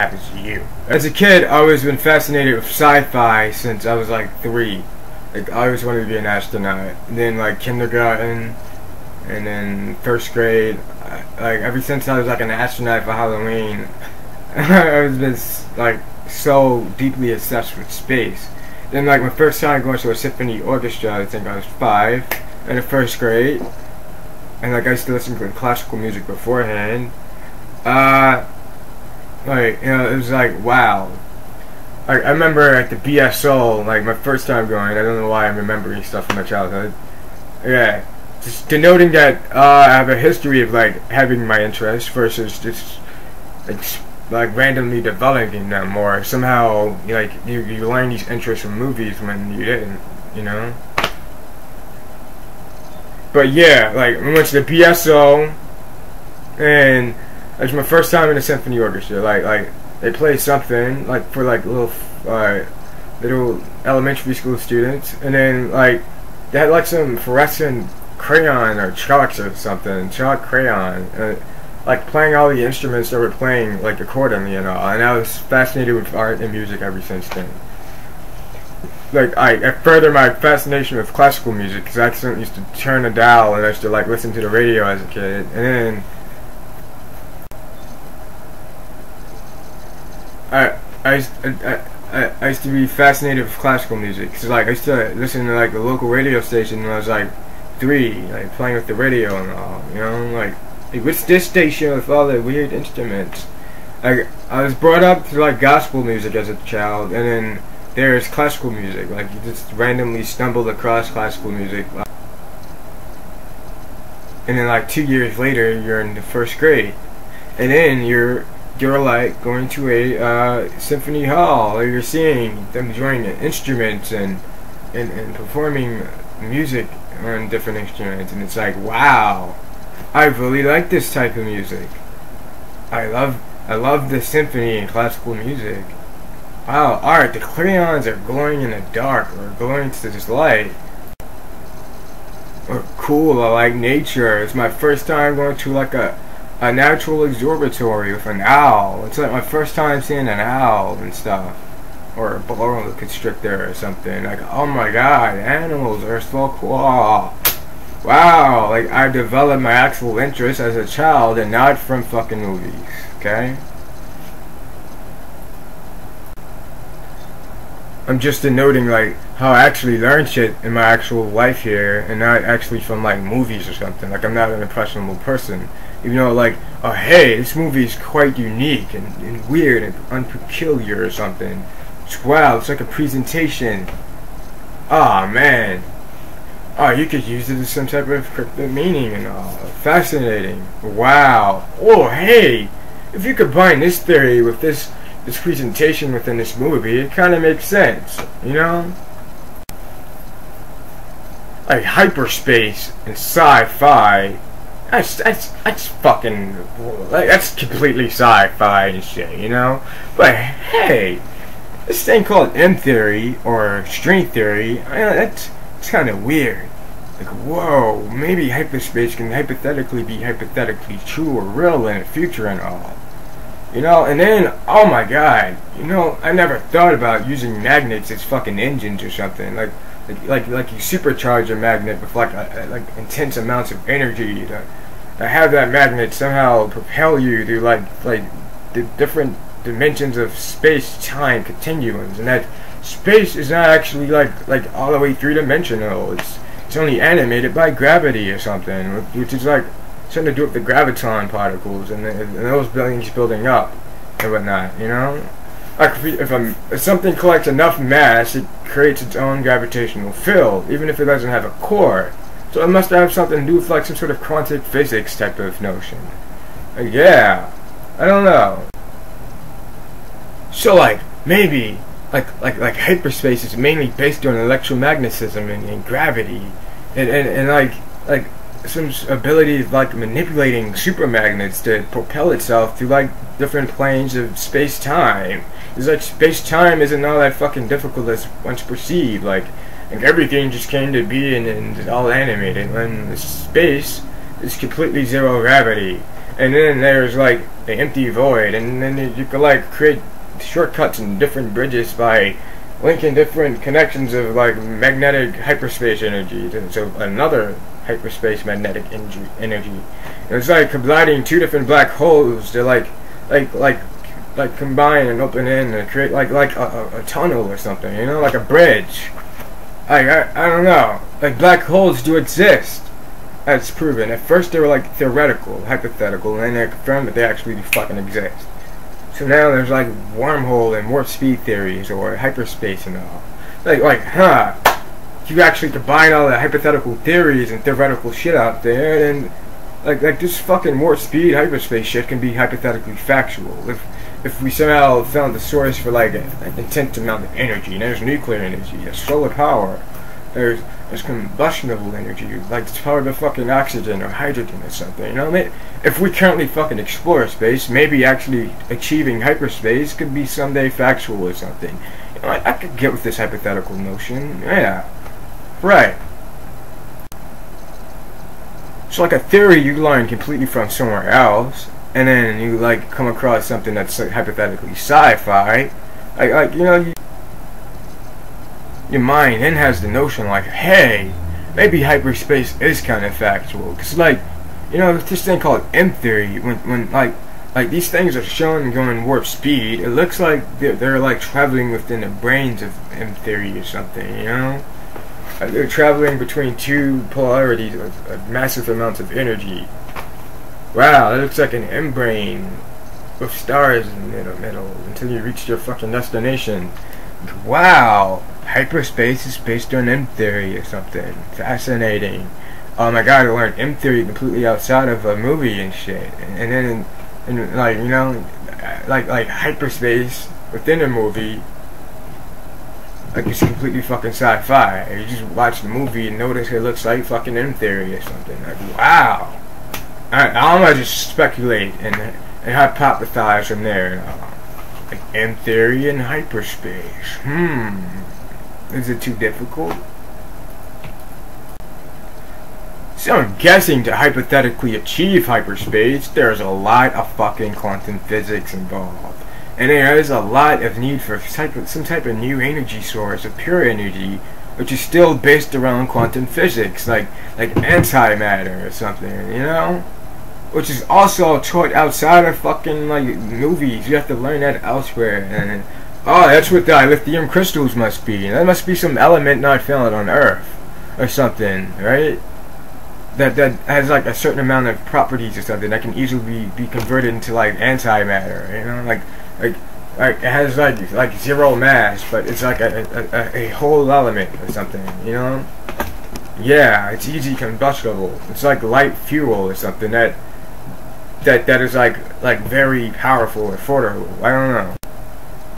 happens to you. As a kid, I always been fascinated with sci-fi since I was like 3. Like, I always wanted to be an astronaut. And then like kindergarten, and then 1st grade, like ever since I was like an astronaut for Halloween, I was just like so deeply obsessed with space. Then like my first time going to a symphony orchestra, I think I was 5 in the 1st grade, and like I used to listen to classical music beforehand. Like, you know, it was like, wow. Like, I remember at the BSO, like, my first time going, I don't know why I'm remembering stuff from my childhood. Yeah, just denoting that, I have a history of, like, having my interests versus just, like randomly developing them, or somehow, like, you learn these interests from movies when you didn't, you know? But yeah, like, we went to the BSO, and it was my first time in a symphony orchestra. Like they played something like for like little elementary school students, and then like they had like some fluorescent crayon or chalks or something, chalk crayon, like playing all the instruments that were playing like accordingly and all. And I was fascinated with art and music ever since then. Like I furthered my fascination with classical music because I accidentally used to turn a dial and I used to like listen to the radio as a kid, and then I used to be fascinated with classical music. Cause like I used to listen to like the local radio station when I was like 3, like playing with the radio and all. You know, like what's this station with all the weird instruments? Like I was brought up to like gospel music as a child, and then there's classical music. Like you just randomly stumbled across classical music, and then like 2 years later you're in the 1st grade, and then you're like going to a symphony hall, or you're seeing them joining instruments and performing music on different instruments, and it's like, wow, I really like this type of music. I love the symphony and classical music. Wow, art, the crayons are glowing in the dark, or glowing to this light. Or cool, I like nature. It's my first time going to like a natural observatory with an owl. It's like my first time seeing an owl and stuff, or a boa constrictor or something. Like, oh my god, animals are so cool. Wow, like I developed my actual interest as a child and not from fucking movies, okay? I'm just denoting like how I actually learned shit in my actual life here, and not actually from like movies or something. Like I'm not an impressionable person. Even though, like, oh hey, this movie is quite unique and weird and unpeculiar or something. Wow, it's like a presentation. Ah, man. Oh, you could use it as some type of cryptic meaning and all. Fascinating. Wow. Oh, hey, if you combine this theory with this presentation within this movie, it kind of makes sense, you know? Like hyperspace and sci-fi. That's fucking, like, that's completely sci-fi and shit, you know? But hey, this thing called M theory or string theory, that's kind of weird. Like, whoa, maybe hyperspace can hypothetically be hypothetically true or real in the future and all. You know, and then, oh my god, you know, I never thought about using magnets as fucking engines or something. Like you supercharge a magnet with like intense amounts of energy to have that magnet somehow propel you to like the different dimensions of space-time continuums, and that space is not actually like all the way 3-dimensional. It's only animated by gravity or something, which is like something to do with the graviton particles and those things building up and whatnot, you know? Like if something collects enough mass, it creates its own gravitational field, even if it doesn't have a core. So it must have something to do with like some sort of quantum physics type of notion. Like, yeah, I don't know. So like maybe like hyperspace is mainly based on electromagnetism and gravity, and like some ability of like manipulating supermagnets to propel itself through like different planes of space-time. It's like space-time isn't all that fucking difficult as once perceived. Like everything just came to be and it's all animated. When space is completely zero gravity, and then there's like an empty void, and then you can like create shortcuts and different bridges by linking different connections of like magnetic hyperspace energy to another hyperspace magnetic energy. It's like colliding two different black holes to like combine and open in and create like a tunnel or something, you know, like a bridge. I don't know. Like black holes do exist. That's proven. At first they were like theoretical, hypothetical, and then they confirmed that they actually do fucking exist. So now there's like wormhole and warp speed theories or hyperspace and all. If you actually combine all the hypothetical theories and theoretical shit out there, then like this fucking warp speed hyperspace shit can be hypothetically factual. If we somehow found the source for like an intense amount of energy, and there's nuclear energy, there's solar power, there's combustible energy, like it's powered by fucking oxygen or hydrogen or something, you know? If we currently fucking explore space, maybe actually achieving hyperspace could be someday factual or something. You know, I could get with this hypothetical notion. Yeah. Right. So like a theory you learn completely from somewhere else, and then you like come across something that's like hypothetically sci-fi, like you know, your mind then has the notion like, hey, maybe hyperspace is kind of factual, because like, you know, this thing called M theory, when like these things are shown going warp speed, it looks like they're like traveling within the brains of M theory or something, you know. They're traveling between two polarities of massive amounts of energy. Wow, that looks like an M-brain with stars in the middle until you reach your fucking destination. Wow, hyperspace is based on M theory or something. Fascinating. Oh my god, I learned M theory completely outside of a movie and shit. And then, like, you know, like hyperspace within a movie. Like it's completely fucking sci-fi. You just watch the movie and notice it looks like fucking M theory or something. Like, wow. I'm gonna just speculate and hypothesize from there. Like M theory and hyperspace. Is it too difficult? So I'm guessing to hypothetically achieve hyperspace, there's a lot of fucking quantum physics involved. And there is a lot of need for some type of new energy source of pure energy, which is still based around quantum physics, like antimatter or something, you know? Which is also taught outside of fucking like movies. You have to learn that elsewhere. And oh, that's what the lithium crystals must be. That must be some element not found on Earth or something, right? That has like a certain amount of properties or something that can easily be converted into like antimatter, you know, like it has like zero mass, but it's like a whole element or something, you know? Yeah, it's easy combustible. It's like light fuel or something that is like very powerful or affordable. I don't know.